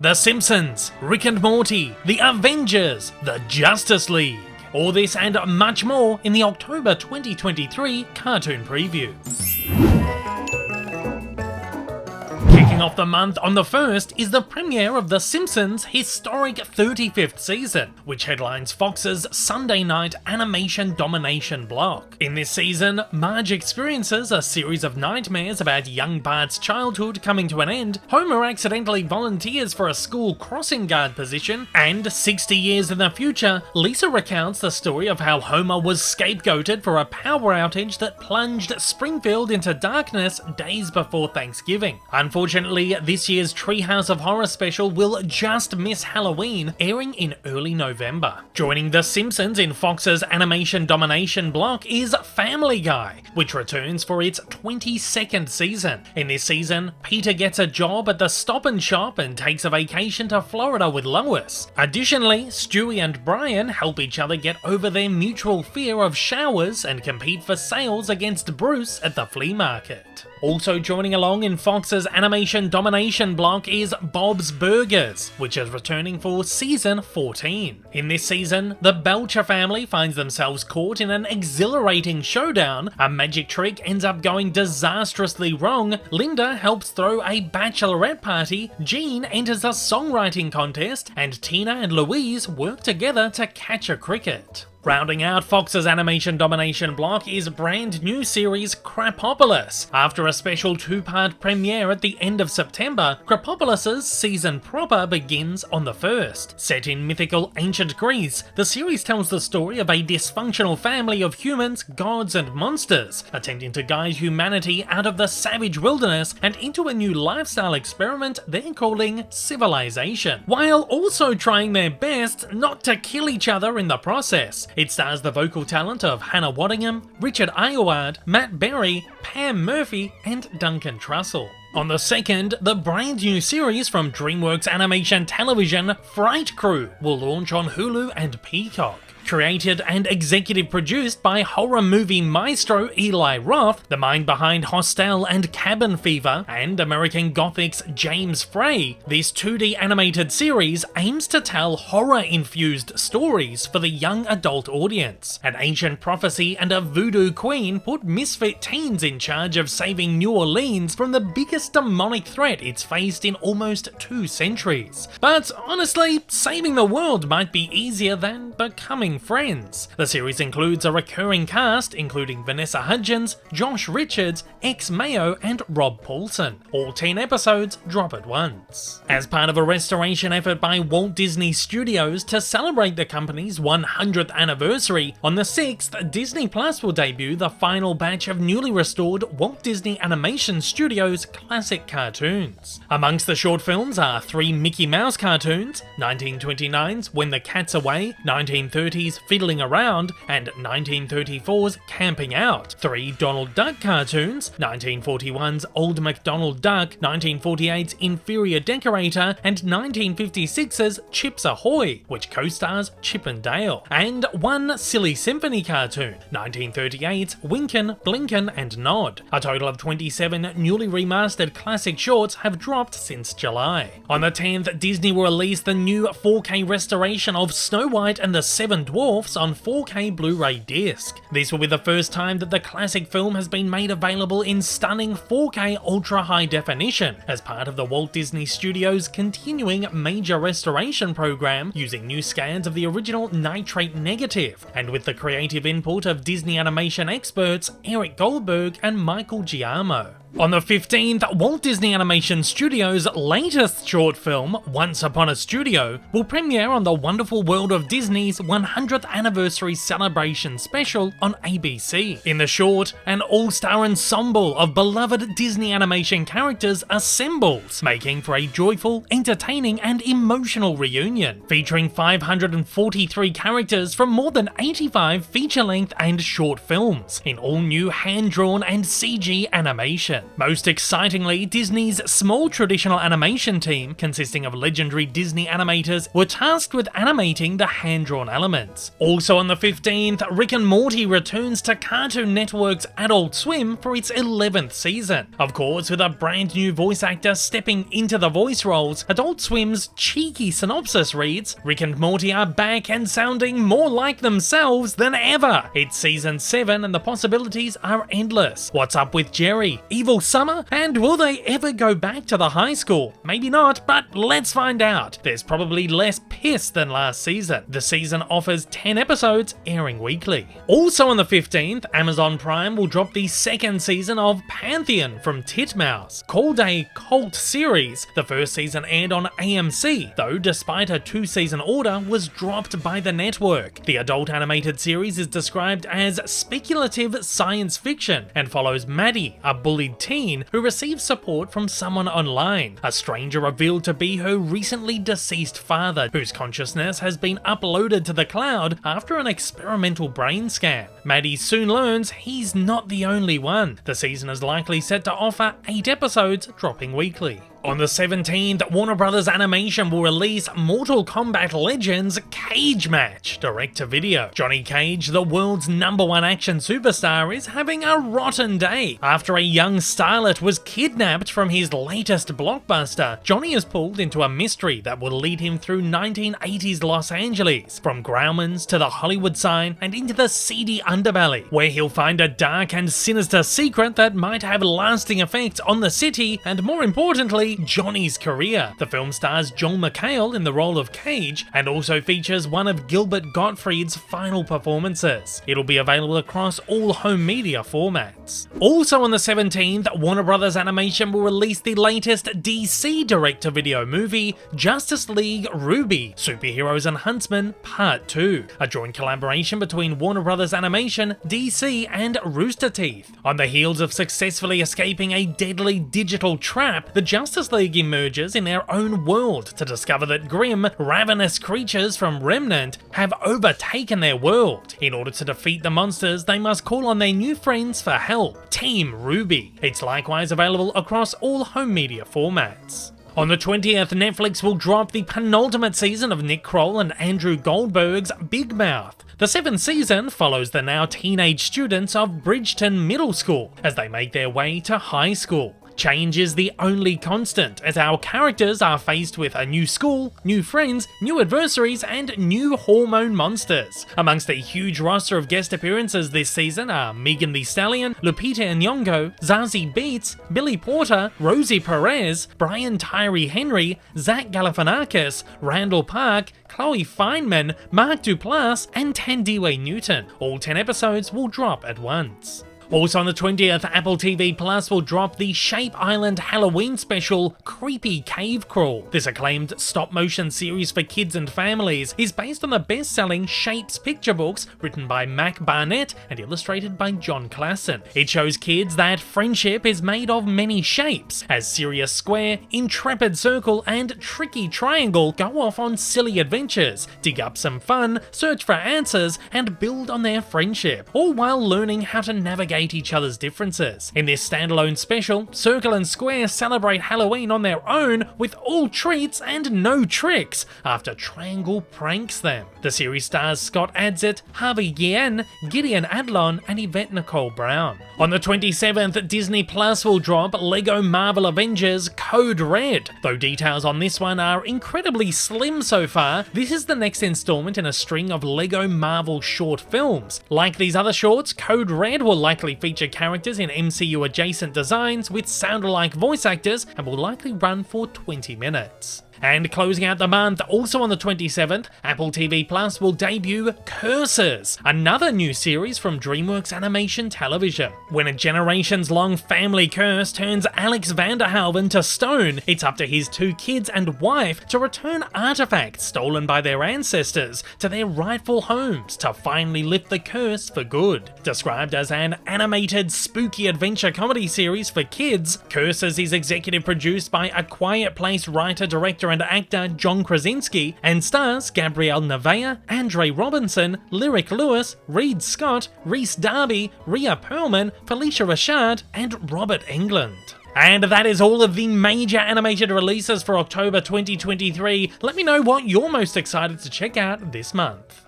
The Simpsons, Rick and Morty, The Avengers, The Justice League. All this and much more in the October 2023 cartoon preview. Kicking off the month on the 1st is the premiere of The Simpsons' historic 35th season, which headlines Fox's Sunday night animation domination block. In this season, Marge experiences a series of nightmares about young Bart's childhood coming to an end, Homer accidentally volunteers for a school crossing guard position, and 60 years in the future, Lisa recounts the story of how Homer was scapegoated for a power outage that plunged Springfield into darkness days before Thanksgiving. Unfortunately, this year's Treehouse of Horror special will just miss Halloween, airing in early November. Joining The Simpsons in Fox's animation domination block is Family Guy, which returns for its 22nd season. In this season, Peter gets a job at the Stop and Shop and takes a vacation to Florida with Lois. Additionally, Stewie and Brian help each other get over their mutual fear of showers and compete for sales against Bruce at the flea market. Also joining along in Fox's animation domination block is Bob's Burgers, which is returning for season 14. In this season, the Belcher family finds themselves caught in an exhilarating showdown, a magic trick ends up going disastrously wrong, Linda helps throw a bachelorette party, Gene enters a songwriting contest, and Tina and Louise work together to catch a cricket. Rounding out Fox's animation domination block is brand new series Krapopolis. After a special 2-part premiere at the end of September, Krapopolis' season proper begins on the 1st. Set in mythical ancient Greece, the series tells the story of a dysfunctional family of humans, gods, and monsters, attempting to guide humanity out of the savage wilderness and into a new lifestyle experiment they're calling civilization, while also trying their best not to kill each other in the process. It stars the vocal talent of Hannah Waddingham, Richard Ayoade, Matt Berry, Pam Murphy, and Duncan Trussell. On the 2nd, the brand new series from DreamWorks Animation Television, Fright Crew, will launch on Hulu and Peacock. Created and executive produced by horror movie maestro Eli Roth, the mind behind Hostel and Cabin Fever, and American Gothic's James Frey, this 2D animated series aims to tell horror-infused stories for the young adult audience. An ancient prophecy and a voodoo queen put misfit teens in charge of saving New Orleans from the biggest demonic threat it's faced in almost 2 centuries. But honestly, saving the world might be easier than becoming friends. The series includes a recurring cast including Vanessa Hudgens, Josh Richards, ex-Mayo, and Rob Paulson. All 10 episodes drop at once. As part of a restoration effort by Walt Disney Studios to celebrate the company's 100th anniversary, on the 6th, Disney Plus will debut the final batch of newly restored Walt Disney Animation Studios classic cartoons. Amongst the short films are 3 Mickey Mouse cartoons, 1929's When the Cat's Away, 1930's Fiddling Around, and 1934's Camping Out, 3 Donald Duck cartoons, 1941's Old MacDonald Duck, 1948's Inferior Decorator, and 1956's Chips Ahoy, which co-stars Chip and Dale, and 1 Silly Symphony cartoon, 1938's Winkin', Blinkin' and Nod. A total of 27 newly remastered classic shorts have dropped since July. On the 10th, Disney will release the new 4K restoration of Snow White and the 7 Dwarfs on 4K Blu-ray disc. This will be the first time that the classic film has been made available in stunning 4K ultra high definition as part of the Walt Disney Studios' continuing major restoration program using new scans of the original nitrate negative, and with the creative input of Disney animation experts Eric Goldberg and Michael Giamo. On the 15th, Walt Disney Animation Studios' latest short film, Once Upon a Studio, will premiere on the Wonderful World of Disney's 100th Anniversary Celebration special on ABC. In the short, an all-star ensemble of beloved Disney animation characters assembles, making for a joyful, entertaining, and emotional reunion, featuring 543 characters from more than 85 feature-length and short films, in all new hand-drawn and CG animation. animation. Most excitingly, Disney's small traditional animation team, consisting of legendary Disney animators, were tasked with animating the hand-drawn elements. Also on the 15th, Rick and Morty returns to Cartoon Network's Adult Swim for its 11th season. Of course, with a brand new voice actor stepping into the voice roles, Adult Swim's cheeky synopsis reads, "Rick and Morty are back and sounding more like themselves than ever. It's season 7 and the possibilities are endless. What's up with Jerry? Evil summer? And will they ever go back to the high school? Maybe not, but let's find out. There's probably less piss than last season. The season offers 10 episodes airing weekly." Also on the 15th, Amazon Prime will drop the second season of Pantheon from Titmouse. Called a cult series, the first season aired on AMC, though despite a 2-season order was dropped by the network. The adult animated series is described as speculative science fiction and follows Maddie, a bullied teen who receives support from someone online, a stranger revealed to be her recently deceased father, whose consciousness has been uploaded to the cloud after an experimental brain scan. Maddie soon learns he's not the only one. The season is likely set to offer 8 episodes, dropping weekly. On the 17th, Warner Bros. Animation will release Mortal Kombat Legends Cage Match direct-to-video. Johnny Cage, the world's #1 action superstar, is having a rotten day. After a young starlet was kidnapped from his latest blockbuster, Johnny is pulled into a mystery that will lead him through 1980s Los Angeles, from Grauman's to the Hollywood sign and into the seedy underbelly, where he'll find a dark and sinister secret that might have lasting effects on the city and, more importantly, Johnny's career. The film stars Joel McHale in the role of Cage and also features one of Gilbert Gottfried's final performances. It'll be available across all home media formats. Also on the 17th, Warner Bros. Animation will release the latest DC direct-to-video movie, Justice League RWBY, Superheroes and Huntsmen Part 2, a joint collaboration between Warner Bros. Animation, DC and Rooster Teeth. On the heels of successfully escaping a deadly digital trap, the Justice League emerges in their own world to discover that grim, ravenous creatures from Remnant have overtaken their world. In order to defeat the monsters, they must call on their new friends for help, Team RWBY. It's likewise available across all home media formats. On the 20th, Netflix will drop the penultimate season of Nick Kroll and Andrew Goldberg's Big Mouth. The 7th season follows the now teenage students of Bridgeton Middle School as they make their way to high school. Change is the only constant, as our characters are faced with a new school, new friends, new adversaries, and new hormone monsters. Amongst a huge roster of guest appearances this season are Megan Thee Stallion, Lupita Nyong'o, Zazie Beetz, Billy Porter, Rosie Perez, Brian Tyree Henry, Zach Galifianakis, Randall Park, Chloe Fineman, Mark Duplass, and Tandiwe Newton. All 10 episodes will drop at once. Also on the 20th, Apple TV Plus will drop the Shape Island Halloween special, Creepy Cave Crawl. This acclaimed stop-motion series for kids and families is based on the best-selling Shapes picture books written by Mac Barnett and illustrated by John Klassen. It shows kids that friendship is made of many shapes, as Serious Square, Intrepid Circle, and Tricky Triangle go off on silly adventures, dig up some fun, search for answers, and build on their friendship, all while learning how to navigate each other's differences. In this standalone special, Circle and Square celebrate Halloween on their own with all treats and no tricks after Triangle pranks them. The series stars Scott Adsit, Harvey Guillen, Gideon Adlon, and Yvette Nicole Brown. On the 27th, Disney Plus will drop Lego Marvel Avengers Code Red. Though details on this one are incredibly slim so far, this is the next installment in a string of Lego Marvel short films. Like these other shorts, Code Red will likely feature characters in MCU adjacent designs with sound-alike voice actors and will likely run for 20 minutes. And closing out the month, also on the 27th, Apple TV Plus will debut Curses, another new series from DreamWorks Animation Television. When a generations-long family curse turns Alex Vanderhoeven to stone, it's up to his 2 kids and wife to return artifacts stolen by their ancestors to their rightful homes to finally lift the curse for good. Described as an animated, spooky adventure comedy series for kids, Curses is executive produced by A Quiet Place writer-director director and actor John Krasinski, and stars Gabrielle Nevaeh, Andre Robinson, Lyric Lewis, Reed Scott, Rhys Darby, Rhea Perlman, Felicia Rashad, and Robert Englund. And that is all of the major animated releases for October 2023. Let me know what you're most excited to check out this month.